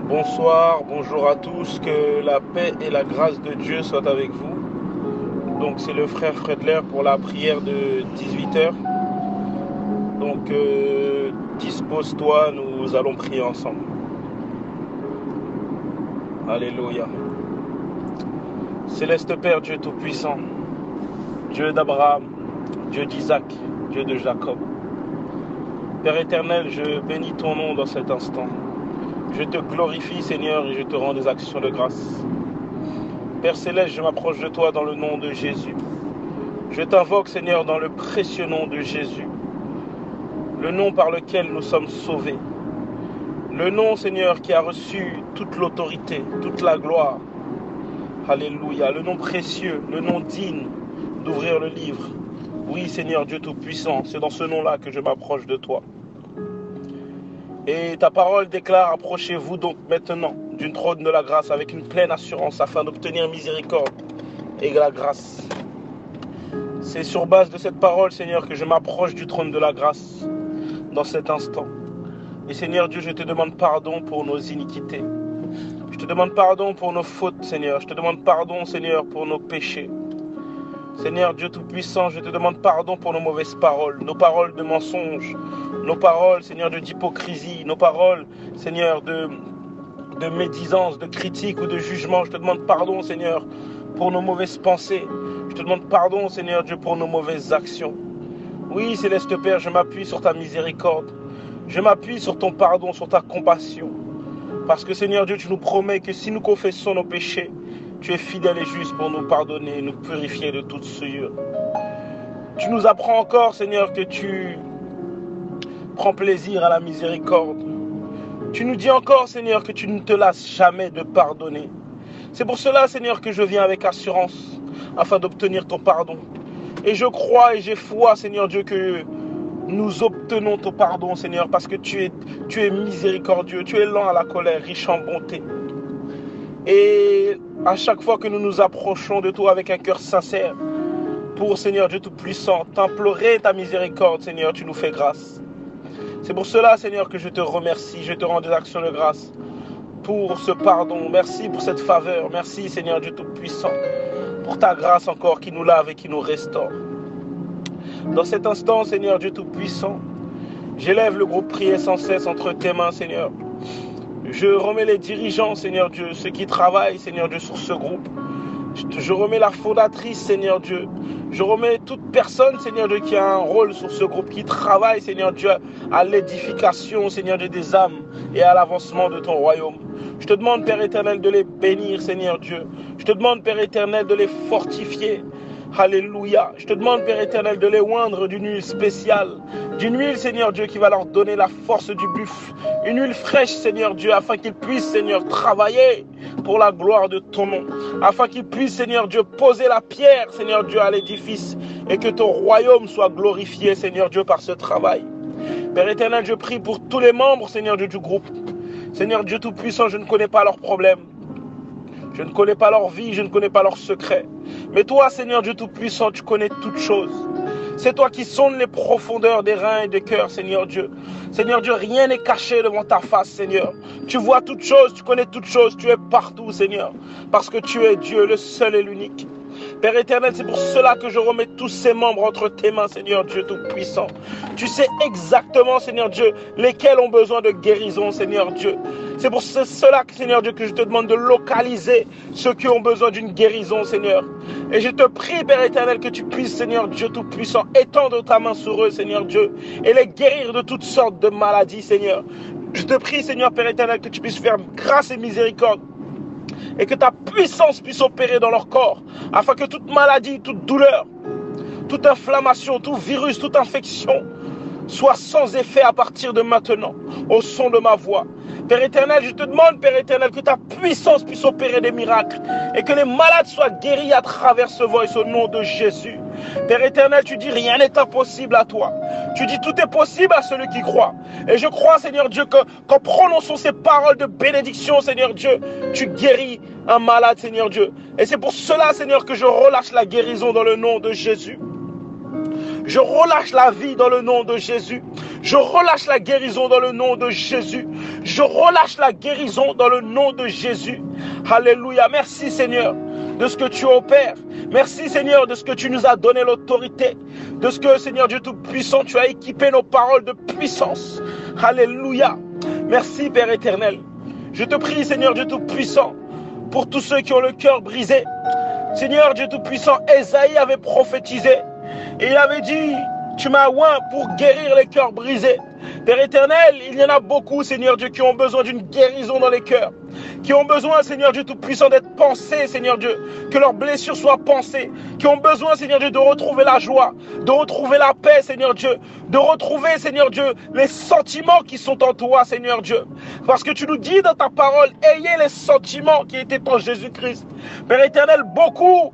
Bonsoir, bonjour à tous, que la paix et la grâce de Dieu soient avec vous. Donc c'est le frère Fredler pour la prière de 18h. Donc dispose-toi, nous allons prier ensemble. Alléluia. Céleste Père, Dieu Tout-Puissant, Dieu d'Abraham, Dieu d'Isaac, Dieu de Jacob. Père éternel, je bénis ton nom dans cet instant. Je te glorifie, Seigneur, et je te rends des actions de grâce. Père céleste, je m'approche de toi dans le nom de Jésus. Je t'invoque, Seigneur, dans le précieux nom de Jésus. Le nom par lequel nous sommes sauvés. Le nom, Seigneur, qui a reçu toute l'autorité, toute la gloire. Alléluia. Le nom précieux, le nom digne d'ouvrir le livre. Oui, Seigneur Dieu Tout-Puissant, c'est dans ce nom-là que je m'approche de toi. Et ta parole déclare, approchez-vous donc maintenant du trône de la grâce avec une pleine assurance afin d'obtenir miséricorde et la grâce. C'est sur base de cette parole, Seigneur, que je m'approche du trône de la grâce dans cet instant. Et Seigneur Dieu, je te demande pardon pour nos iniquités. Je te demande pardon pour nos fautes, Seigneur. Je te demande pardon, Seigneur, pour nos péchés. Seigneur Dieu Tout-Puissant, je te demande pardon pour nos mauvaises paroles, nos paroles de mensonges, nos paroles, Seigneur, d'hypocrisie, nos paroles, Seigneur, de médisance, de critique ou de jugement. Je te demande pardon, Seigneur, pour nos mauvaises pensées. Je te demande pardon, Seigneur Dieu, pour nos mauvaises actions. Oui, Céleste Père, je m'appuie sur ta miséricorde. Je m'appuie sur ton pardon, sur ta compassion. Parce que, Seigneur Dieu, tu nous promets que si nous confessons nos péchés, tu es fidèle et juste pour nous pardonner, nous purifier de toute souillure. Tu nous apprends encore, Seigneur, que tu prends plaisir à la miséricorde. Tu nous dis encore, Seigneur, que tu ne te lasses jamais de pardonner. C'est pour cela, Seigneur, que je viens avec assurance, afin d'obtenir ton pardon. Et je crois et j'ai foi, Seigneur Dieu, que nous obtenons ton pardon, Seigneur, parce que tu es miséricordieux, tu es lent à la colère, riche en bonté. Et à chaque fois que nous nous approchons de toi avec un cœur sincère, pour, Seigneur Dieu Tout-Puissant, t'implorer ta miséricorde, Seigneur, tu nous fais grâce. C'est pour cela, Seigneur, que je te remercie, je te rends des actions de grâce pour ce pardon. Merci pour cette faveur. Merci, Seigneur Dieu Tout-Puissant, pour ta grâce encore qui nous lave et qui nous restaure. Dans cet instant, Seigneur Dieu Tout-Puissant, j'élève le groupe Prier sans cesse entre tes mains, Seigneur. Je remets les dirigeants, Seigneur Dieu, ceux qui travaillent, Seigneur Dieu, sur ce groupe. Je remets la fondatrice, Seigneur Dieu. Je remets toute personne, Seigneur Dieu, qui a un rôle sur ce groupe, qui travaille, Seigneur Dieu, à l'édification, Seigneur Dieu, des âmes et à l'avancement de ton royaume. Je te demande, Père éternel, de les bénir, Seigneur Dieu. Je te demande, Père éternel, de les fortifier. Alléluia. Je te demande, Père éternel, de les oindre d'une huile spéciale. D'une huile, Seigneur Dieu, qui va leur donner la force du buffle. Une huile fraîche, Seigneur Dieu, afin qu'ils puissent, Seigneur, travailler pour la gloire de ton nom. Afin qu'ils puissent, Seigneur Dieu, poser la pierre, Seigneur Dieu, à l'édifice. Et que ton royaume soit glorifié, Seigneur Dieu, par ce travail. Père éternel, je prie pour tous les membres, Seigneur Dieu, du groupe. Seigneur Dieu Tout-Puissant, je ne connais pas leurs problèmes. Je ne connais pas leur vie, je ne connais pas leurs secrets. Mais toi, Seigneur Dieu Tout-Puissant, tu connais toutes choses. C'est toi qui sondes les profondeurs des reins et des cœurs, Seigneur Dieu. Seigneur Dieu, rien n'est caché devant ta face, Seigneur. Tu vois toutes choses, tu connais toutes choses, tu es partout, Seigneur. Parce que tu es Dieu, le seul et l'unique. Père éternel, c'est pour cela que je remets tous ces membres entre tes mains, Seigneur Dieu Tout-Puissant. Tu sais exactement, Seigneur Dieu, lesquels ont besoin de guérison, Seigneur Dieu. C'est pour cela, Seigneur Dieu, que je te demande de localiser ceux qui ont besoin d'une guérison, Seigneur. Et je te prie, Père éternel, que tu puisses, Seigneur Dieu Tout-Puissant, étendre ta main sur eux, Seigneur Dieu, et les guérir de toutes sortes de maladies, Seigneur. Je te prie, Seigneur Père éternel, que tu puisses faire grâce et miséricorde et que ta puissance puisse opérer dans leur corps, afin que toute maladie, toute douleur, toute inflammation, tout virus, toute infection soit sans effet à partir de maintenant, au son de ma voix. Père éternel, je te demande, Père éternel, que ta puissance puisse opérer des miracles et que les malades soient guéris à travers ce voice au nom de Jésus. Père éternel, tu dis rien n'est impossible à toi. Tu dis tout est possible à celui qui croit. Et je crois, Seigneur Dieu, qu'en prononçant ces paroles de bénédiction, Seigneur Dieu, tu guéris un malade, Seigneur Dieu. Et c'est pour cela, Seigneur, que je relâche la guérison dans le nom de Jésus. Je relâche la vie dans le nom de Jésus. Je relâche la guérison dans le nom de Jésus. Je relâche la guérison dans le nom de Jésus. Alléluia. Merci Seigneur de ce que tu opères. Merci Seigneur de ce que tu nous as donné l'autorité. De ce que Seigneur Dieu Tout-Puissant, tu as équipé nos paroles de puissance. Alléluia. Merci Père éternel. Je te prie Seigneur Dieu Tout-Puissant pour tous ceux qui ont le cœur brisé. Seigneur Dieu Tout-Puissant, Ésaïe avait prophétisé et il avait dit, tu m'as oint pour guérir les cœurs brisés. Père éternel, il y en a beaucoup, Seigneur Dieu, qui ont besoin d'une guérison dans les cœurs, qui ont besoin, Seigneur Dieu Tout-Puissant, d'être pensés, Seigneur Dieu, que leurs blessures soient pensées, qui ont besoin, Seigneur Dieu, de retrouver la joie, de retrouver la paix, Seigneur Dieu, de retrouver, Seigneur Dieu, les sentiments qui sont en toi, Seigneur Dieu. Parce que tu nous dis dans ta parole, ayez les sentiments qui étaient en Jésus-Christ. Père éternel, beaucoup,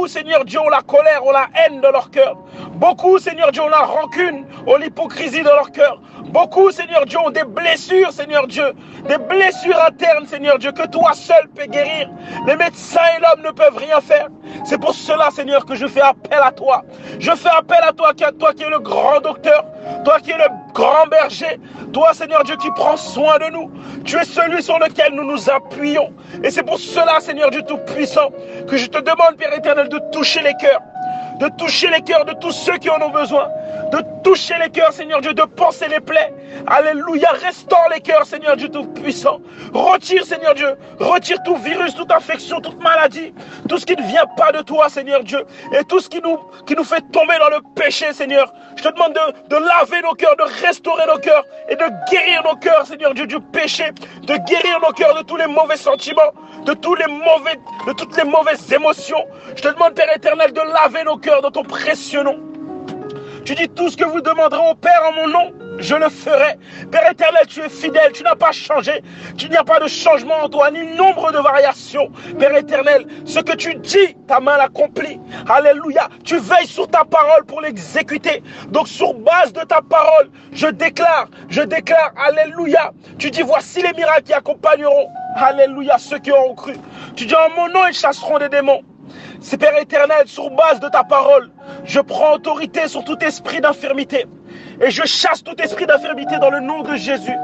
Seigneur Dieu, ont la colère, ont la haine dans leur cœur. Beaucoup, Seigneur Dieu, ont la rancune, ont l'hypocrisie dans leur cœur. Beaucoup, Seigneur Dieu, ont des blessures, Seigneur Dieu, des blessures internes, Seigneur Dieu, que toi seul peux guérir. Les médecins et l'homme ne peuvent rien faire. C'est pour cela, Seigneur, que je fais appel à toi. Je fais appel à toi qui es le grand docteur, toi qui es le grand berger, toi, Seigneur Dieu, qui prends soin de nous. Tu es celui sur lequel nous nous appuyons. Et c'est pour cela, Seigneur Dieu Tout-Puissant, que je te demande, Père éternel, de toucher les cœurs. De toucher les cœurs de tous ceux qui en ont besoin. De toucher les cœurs, Seigneur Dieu, de penser les plaies. Alléluia, restaure les cœurs, Seigneur Dieu Tout-Puissant. Retire, Seigneur Dieu, retire tout virus, toute infection, toute maladie, tout ce qui ne vient pas de toi, Seigneur Dieu, et tout ce qui nous fait tomber dans le péché, Seigneur. Je te demande de laver nos cœurs, de restaurer nos cœurs et de guérir nos cœurs, Seigneur Dieu, du péché, de guérir nos cœurs de tous les mauvais sentiments, de toutes les mauvaises émotions. Je te demande, Père éternel, de laver nos cœurs dans ton précieux nom. Tu dis tout ce que vous demanderez au Père en mon nom, je le ferai. Père éternel, tu es fidèle, tu n'as pas changé. Il n'y a pas de changement en toi, ni nombre de variations. Père éternel, ce que tu dis, ta main l'accomplit. Alléluia. Tu veilles sur ta parole pour l'exécuter. Donc sur base de ta parole, je déclare, alléluia. Tu dis, voici les miracles qui accompagneront, alléluia, ceux qui auront cru. Tu dis, en mon nom, ils chasseront des démons. C'est Père éternel, sur base de ta parole, je prends autorité sur tout esprit d'infirmité. Et je chasse tout esprit d'infirmité dans le nom de Jésus.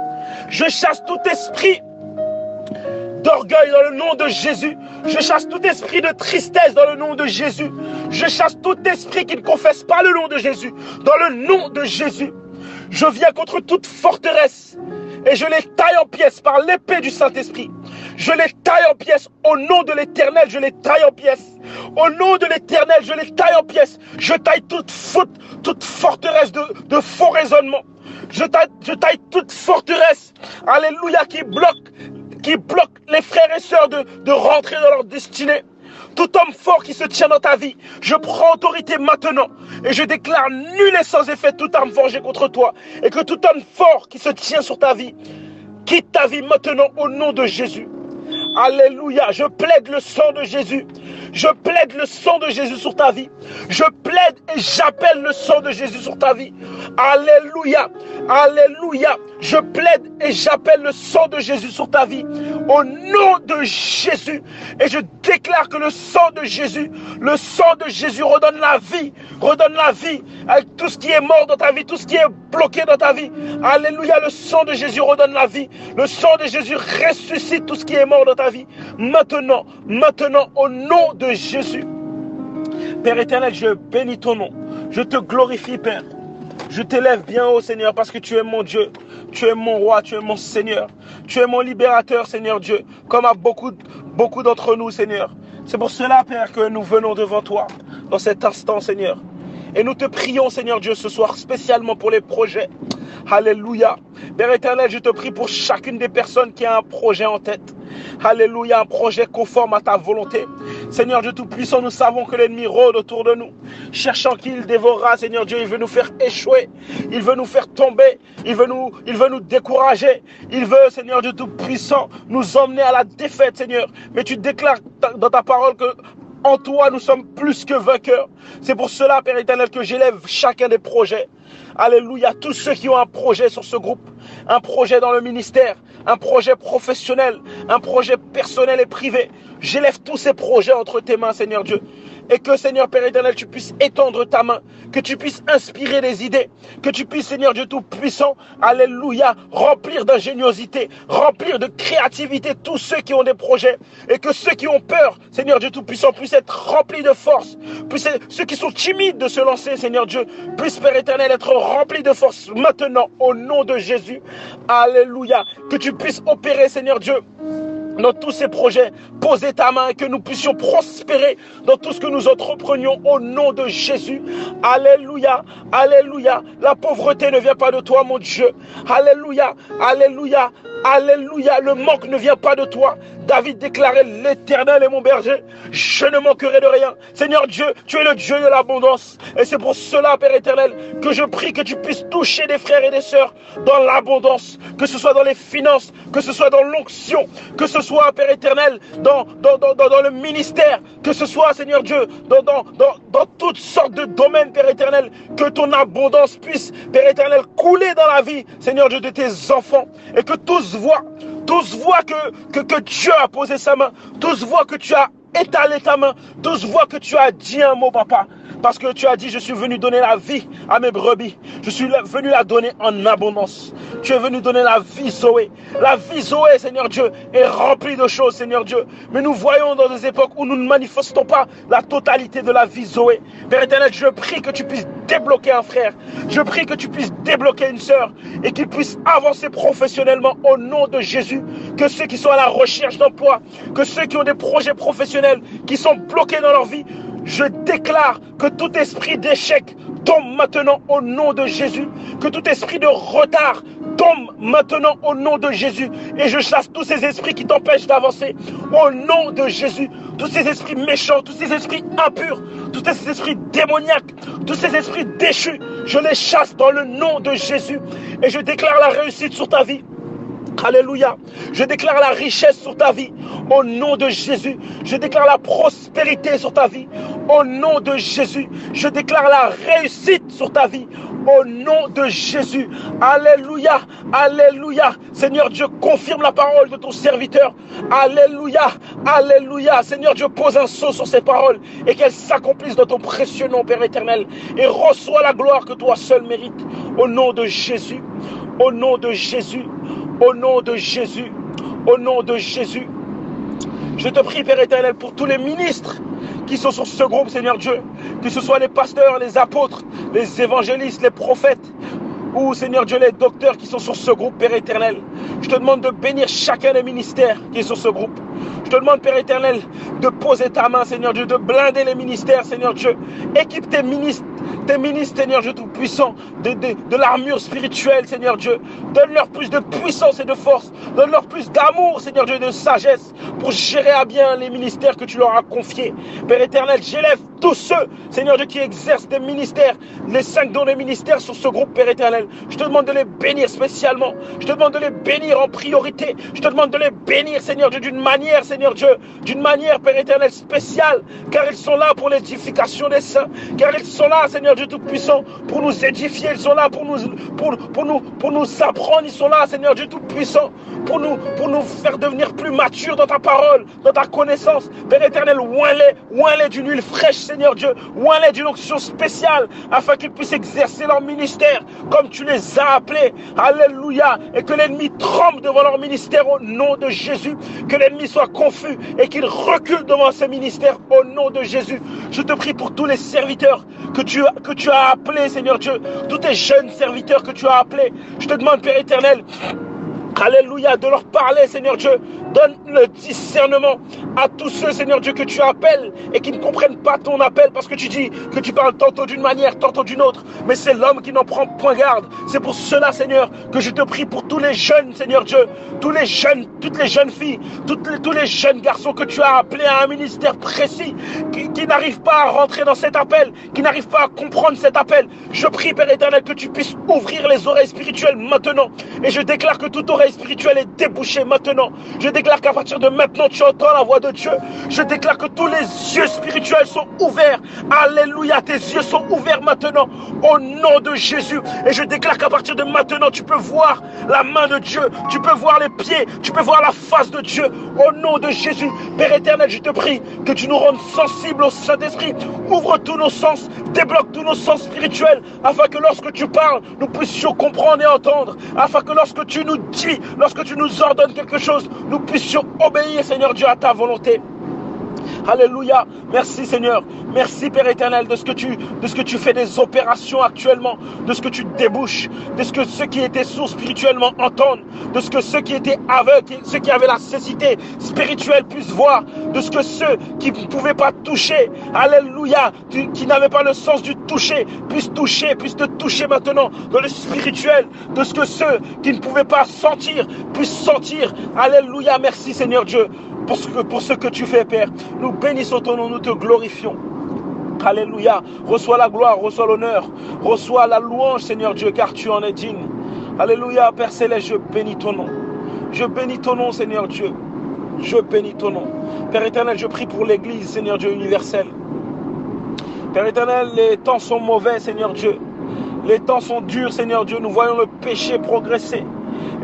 Je chasse tout esprit d'orgueil dans le nom de Jésus. Je chasse tout esprit de tristesse dans le nom de Jésus. Je chasse tout esprit qui ne confesse pas le nom de Jésus dans le nom de Jésus. Je viens contre toute forteresse et je les taille en pièces par l'épée du Saint-Esprit. Je les taille en pièces au nom de l'Éternel, je les taille en pièces. Au nom de l'Éternel, je les taille en pièces. Je taille toute forteresse de faux raisonnement. Je taille toute forteresse, alléluia, qui bloque les frères et sœurs de rentrer dans leur destinée. Tout homme fort qui se tient dans ta vie, je prends autorité maintenant et je déclare nul et sans effet toute arme forgée contre toi. Et que tout homme fort qui se tient sur ta vie, quitte ta vie maintenant au nom de Jésus. Alléluia, je plaide le sang de Jésus. Je plaide le sang de Jésus sur ta vie. Je plaide et j'appelle le sang de Jésus sur ta vie. Alléluia, alléluia. Je plaide et j'appelle le sang de Jésus sur ta vie. Au nom de Jésus. Et je déclare que le sang de Jésus redonne la vie. Redonne la vie avec tout ce qui est mort dans ta vie, tout ce qui est bloqué dans ta vie. Alléluia, le sang de Jésus redonne la vie. Le sang de Jésus ressuscite tout ce qui est mort dans ta vie. Maintenant, au nom de Jésus. Père éternel, je bénis ton nom. Je te glorifie, Père. Je t'élève bien haut, Seigneur, parce que tu es mon Dieu. Tu es mon roi, tu es mon Seigneur. Tu es mon libérateur, Seigneur Dieu, comme à beaucoup d'entre nous, Seigneur. C'est pour cela, Père, que nous venons devant toi dans cet instant, Seigneur. Et nous te prions, Seigneur Dieu, ce soir, spécialement pour les projets. Alléluia. Père éternel, je te prie pour chacune des personnes qui a un projet en tête. Alléluia, un projet conforme à ta volonté. Seigneur Dieu Tout-Puissant, nous savons que l'ennemi rôde autour de nous, cherchant qui il dévorera, Seigneur Dieu. Il veut nous faire échouer, il veut nous faire tomber, il veut nous décourager. Il veut, Seigneur Dieu Tout-Puissant, nous emmener à la défaite, Seigneur. Mais tu déclares dans ta parole que en toi, nous sommes plus que vainqueurs. C'est pour cela, Père éternel, que j'élève chacun des projets. Alléluia, tous ceux qui ont un projet sur ce groupe, un projet dans le ministère, un projet professionnel, un projet personnel et privé. J'élève tous ces projets entre tes mains, Seigneur Dieu. et que, Seigneur Père éternel, tu puisses étendre ta main, que tu puisses inspirer des idées, que tu puisses, Seigneur Dieu Tout-Puissant, alléluia, remplir d'ingéniosité, remplir de créativité tous ceux qui ont des projets, et que ceux qui ont peur, Seigneur Dieu Tout-Puissant, puissent être remplis de force, ceux qui sont timides de se lancer, Seigneur Dieu, puissent, Père éternel, être remplis de force maintenant, au nom de Jésus, alléluia, que tu puisses opérer, Seigneur Dieu, dans tous ces projets, poser ta main et que nous puissions prospérer dans tout ce que nous entreprenions au nom de Jésus. Alléluia, alléluia. La pauvreté ne vient pas de toi, mon Dieu. Alléluia, alléluia, alléluia. Le manque ne vient pas de toi. David déclarait: l'Éternel est mon berger, je ne manquerai de rien. Seigneur Dieu, tu es le Dieu de l'abondance. Et c'est pour cela, Père éternel, que je prie que tu puisses toucher des frères et des sœurs dans l'abondance, que ce soit dans les finances, que ce soit dans l'onction, que ce soit, Père éternel, dans le ministère, que ce soit, Seigneur Dieu, dans toutes sortes de domaines, Père éternel, que ton abondance puisse, Père éternel, couler dans la vie, Seigneur Dieu, de tes enfants, et que tous voient que Dieu a posé sa main, tous voient que tu as étalé ta main, tous voient que tu as dit un mot, papa. Parce que tu as dit: je suis venu donner la vie à mes brebis. Je suis venu la donner en abondance. Tu es venu donner la vie Zoé. La vie Zoé, Seigneur Dieu, est remplie de choses, Seigneur Dieu. Mais nous voyons dans des époques où nous ne manifestons pas la totalité de la vie Zoé. Père éternel, je prie que tu puisses débloquer un frère. Je prie que tu puisses débloquer une sœur et qu'ils puissent avancer professionnellement au nom de Jésus. Que ceux qui sont à la recherche d'emploi, que ceux qui ont des projets professionnels, qui sont bloqués dans leur vie, je déclare que tout esprit d'échec tombe maintenant au nom de Jésus. Que tout esprit de retard tombe maintenant au nom de Jésus. Et je chasse tous ces esprits qui t'empêchent d'avancer au nom de Jésus. Tous ces esprits méchants, tous ces esprits impurs, tous ces esprits démoniaques, tous ces esprits déchus, je les chasse dans le nom de Jésus. Et je déclare la réussite sur ta vie. Alléluia. Je déclare la richesse sur ta vie au nom de Jésus. Je déclare la prospérité sur ta vie au nom de Jésus. Je déclare la réussite sur ta vie au nom de Jésus. Alléluia. Alléluia. Seigneur Dieu, confirme la parole de ton serviteur. Alléluia. Alléluia. Seigneur Dieu, pose un sceau sur ces paroles et qu'elles s'accomplissent dans ton précieux nom, Père éternel. Et reçois la gloire que toi seul mérites. Au nom de Jésus. Au nom de Jésus. Au nom de Jésus, au nom de Jésus, je te prie, Père éternel, pour tous les ministres qui sont sur ce groupe, Seigneur Dieu, que ce soit les pasteurs, les apôtres, les évangélistes, les prophètes, ou, Seigneur Dieu, les docteurs qui sont sur ce groupe, Père éternel. Je te demande de bénir chacun des ministères qui est sur ce groupe. Je te demande, Père éternel, de poser ta main, Seigneur Dieu, de blinder les ministères, Seigneur Dieu. Équipe tes ministres, Seigneur Dieu Tout-Puissant, de l'armure spirituelle, Seigneur Dieu. Donne-leur plus de puissance et de force. Donne-leur plus d'amour, Seigneur Dieu, et de sagesse pour gérer à bien les ministères que tu leur as confiés. Père éternel, j'élève tous ceux, Seigneur Dieu, qui exercent des ministères, les 5 dons des ministères sur ce groupe, Père éternel. Je te demande de les bénir spécialement. Je te demande de les bénir en priorité. Je te demande de les bénir, Seigneur Dieu, d'une manière, Seigneur Dieu, d'une manière, Père éternel, spéciale, car ils sont là pour l'édification des saints, car ils sont là, Seigneur Dieu Tout-Puissant, pour nous édifier, ils sont là pour nous apprendre, ils sont là, Seigneur Dieu Tout-Puissant, pour nous faire devenir plus matures dans ta parole, dans ta connaissance. Père éternel, oins-les d'une huile fraîche, Seigneur Dieu, oins-les d'une onction spéciale, afin qu'ils puissent exercer leur ministère comme tu les as appelés. Alléluia. Et que l'ennemi tremble devant leur ministère au nom de Jésus, que l'ennemi soit confus et qu'il recule devant ce ministère au nom de Jésus. Je te prie pour tous les serviteurs que tu as appelés, Seigneur Dieu, tous tes jeunes serviteurs que tu as appelés. Je te demande, Père éternel, alléluia, de leur parler, Seigneur Dieu. Donne le discernement à tous ceux, Seigneur Dieu, que tu appelles et qui ne comprennent pas ton appel, parce que tu dis que tu parles tantôt d'une manière, tantôt d'une autre, mais c'est l'homme qui n'en prend point garde. C'est pour cela, Seigneur, que je te prie pour tous les jeunes, Seigneur Dieu, tous les jeunes, toutes les jeunes filles, tous les jeunes garçons que tu as appelés à un ministère précis, qui n'arrivent pas à rentrer dans cet appel, qui n'arrivent pas à comprendre cet appel. Je prie, Père éternel, que tu puisses ouvrir les oreilles spirituelles maintenant, et je déclare que toute oreille spirituelle est débouchée maintenant. Je déclare déclare qu'à partir de maintenant, tu entends la voix de Dieu. Je déclare que tous les yeux spirituels sont ouverts. Alléluia, tes yeux sont ouverts maintenant au nom de Jésus. Et je déclare qu'à partir de maintenant, tu peux voir la main de Dieu, tu peux voir les pieds, tu peux voir la face de Dieu au nom de Jésus. Père éternel, je te prie que tu nous rendes sensibles au Saint-Esprit. Ouvre tous nos sens, débloque tous nos sens spirituels, afin que lorsque tu parles, nous puissions comprendre et entendre, afin que lorsque tu nous dis, lorsque tu nous ordonnes quelque chose, nous puissions obéir, Seigneur Dieu, à ta volonté. Alléluia. Merci Seigneur. Merci Père éternel de ce que tu fais des opérations actuellement, de ce que tu débouches, de ce que ceux qui étaient sourds spirituellement entendent, de ce que ceux qui étaient aveugles, ceux qui avaient la cécité spirituelle puissent voir, de ce que ceux qui ne pouvaient pas toucher, alléluia, qui n'avaient pas le sens du toucher, puissent te toucher maintenant dans le spirituel, de ce que ceux qui ne pouvaient pas sentir puissent sentir. Alléluia. Merci Seigneur Dieu pour ce que tu fais, Père. Nous bénissons ton nom, nous te glorifions. Alléluia. Reçois la gloire, reçois l'honneur, reçois la louange, Seigneur Dieu, car tu en es digne. Alléluia, Père Céleste, je bénis ton nom. Je bénis ton nom, Seigneur Dieu. Je bénis ton nom. Père éternel, je prie pour l'Église, Seigneur Dieu universel. Père éternel, les temps sont mauvais, Seigneur Dieu. Les temps sont durs, Seigneur Dieu. Nous voyons le péché progresser.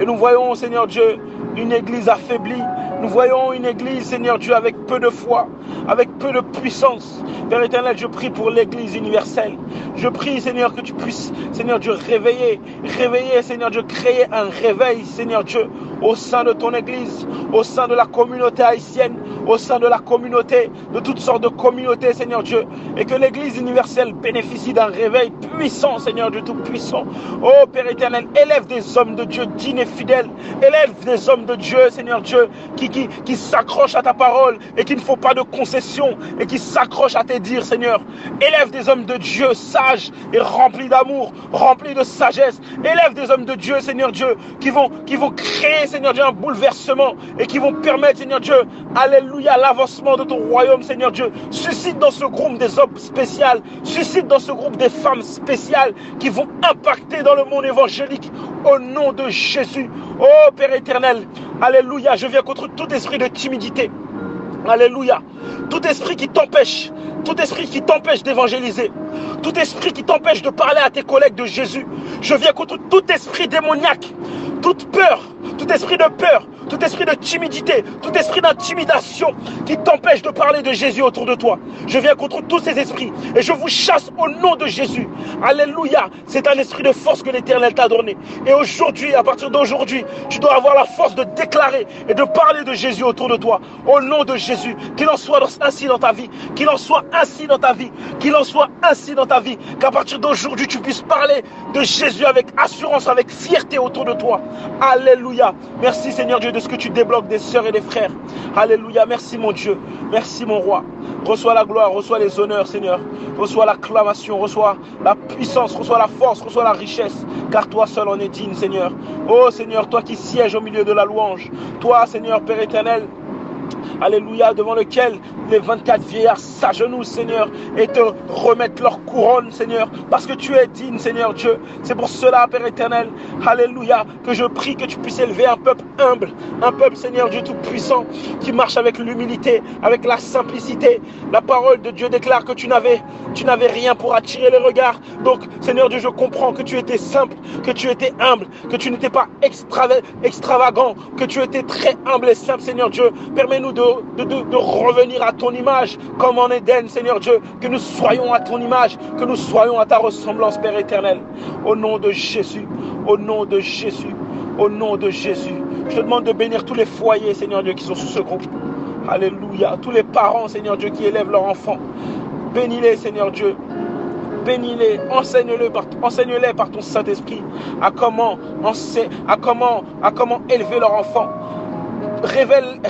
Et nous voyons, Seigneur Dieu, une Église affaiblie. Nous voyons une Église, Seigneur Dieu, avec peu de foi, avec peu de puissance. Père éternel, je prie pour l'Église universelle. Je prie, Seigneur, que tu puisses, Seigneur Dieu, réveiller, Seigneur Dieu, créer un réveil, Seigneur Dieu, au sein de ton Église, au sein de la communauté haïtienne, au sein de la communauté, de toutes sortes de communautés, Seigneur Dieu, et que l'Église universelle bénéficie d'un réveil puissant, Seigneur Dieu Tout-Puissant. Oh Père éternel, élève des hommes de Dieu dignes et fidèles, élève des hommes de Dieu, Seigneur Dieu, qui s'accrochent à ta parole et qui ne font pas de concessions et qui s'accrochent à tes dires, Seigneur. Élève des hommes de Dieu sages et remplis d'amour, remplis de sagesse. Élève des hommes de Dieu, Seigneur Dieu, qui vont créer, Seigneur Dieu, un bouleversement et qui vont permettre, Seigneur Dieu, alléluia, l'avancement de ton royaume, Seigneur Dieu. Suscite dans ce groupe des hommes spéciaux, suscite dans ce groupe des femmes spéciales qui vont impacter dans le monde évangélique au nom de Jésus. Oh Père éternel, alléluia, je viens contre tout esprit de timidité. Alléluia. Tout esprit qui t'empêche d'évangéliser, tout esprit qui t'empêche de parler à tes collègues de Jésus, je viens contre tout esprit démoniaque, toute peur, tout esprit de peur, tout esprit de timidité, tout esprit d'intimidation qui t'empêche de parler de Jésus autour de toi. Je viens contre tous ces esprits et je vous chasse au nom de Jésus. Alléluia. C'est un esprit de force que l'Éternel t'a donné. Et aujourd'hui, à partir d'aujourd'hui, tu dois avoir la force de déclarer et de parler de Jésus autour de toi. Au nom de Jésus. Qu'il en soit ainsi dans ta vie. Qu'il en soit ainsi dans ta vie. Qu'il en soit ainsi dans ta vie. Qu'à partir d'aujourd'hui, tu puisses parler de Jésus avec assurance, avec fierté autour de toi. Alléluia. Merci Seigneur Dieu de ce que tu débloques des sœurs et des frères. Alléluia. Merci mon Dieu. Merci mon roi. Reçois la gloire, reçois les honneurs Seigneur. Reçois l'acclamation, reçois la puissance, reçois la force, reçois la richesse. Car toi seul en es digne Seigneur. Oh Seigneur, toi qui sièges au milieu de la louange. Toi Seigneur Père éternel. Alléluia, devant lequel les 24 vieillards s'agenouillent, Seigneur, et te remettent leur couronne, Seigneur, parce que tu es digne, Seigneur Dieu. C'est pour cela, Père éternel, alléluia, que je prie que tu puisses élever un peuple humble, un peuple, Seigneur Dieu Tout-Puissant, qui marche avec l'humilité, avec la simplicité. La parole de Dieu déclare que tu n'avais rien pour attirer les regards. Donc, Seigneur Dieu, je comprends que tu étais simple, que tu étais humble, que tu n'étais pas extravagant, que tu étais très humble et simple, Seigneur Dieu. Permets-nous de revenir à ton image, comme en Éden, Seigneur Dieu, que nous soyons à ton image, que nous soyons à ta ressemblance, Père éternel. Au nom de Jésus, au nom de Jésus, au nom de Jésus. Je te demande de bénir tous les foyers, Seigneur Dieu, qui sont sous ce groupe. Alléluia. Tous les parents, Seigneur Dieu, qui élèvent leurs enfants. Bénis-les, Seigneur Dieu. Bénis-les, enseigne-les par ton Saint-Esprit à comment élever leurs enfants. Révèle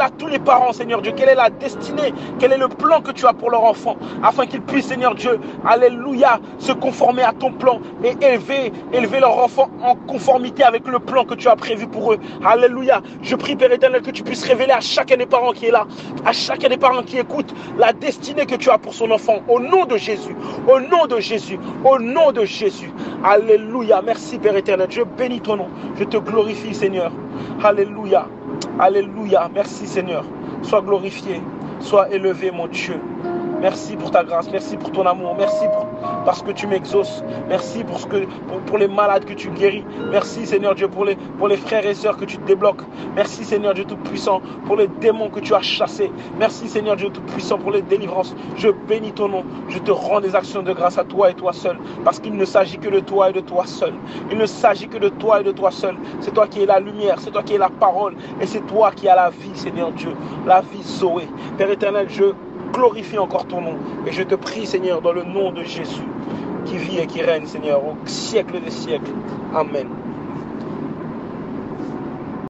à tous les parents, Seigneur Dieu, quelle est la destinée, quel est le plan que tu as pour leur enfant, afin qu'ils puissent, Seigneur Dieu, alléluia, se conformer à ton plan et élever leur enfant en conformité avec le plan que tu as prévu pour eux. Alléluia. Je prie, Père éternel, que tu puisses révéler à chacun des parents qui est là, à chacun des parents qui écoutent, la destinée que tu as pour son enfant, au nom de Jésus, au nom de Jésus, au nom de Jésus. Alléluia. Merci, Père éternel. Je bénis ton nom. Je te glorifie, Seigneur. Alléluia. Alléluia. Merci Seigneur. Sois glorifié, sois élevé mon Dieu. Merci pour ta grâce, merci pour ton amour, merci parce que tu m'exauces, merci pour les malades que tu guéris, merci Seigneur Dieu pour les frères et sœurs que tu débloques, merci Seigneur Dieu Tout-Puissant pour les démons que tu as chassés, merci Seigneur Dieu Tout-Puissant pour les délivrances. Je bénis ton nom, je te rends des actions de grâce à toi et toi seul, parce qu'il ne s'agit que de toi et de toi seul, il ne s'agit que de toi et de toi seul, c'est toi qui es la lumière, c'est toi qui es la parole, et c'est toi qui as la vie Seigneur Dieu, la vie Zoé. Père éternel, je glorifie encore ton nom et je te prie Seigneur dans le nom de Jésus qui vit et qui règne Seigneur au siècle des siècles. Amen.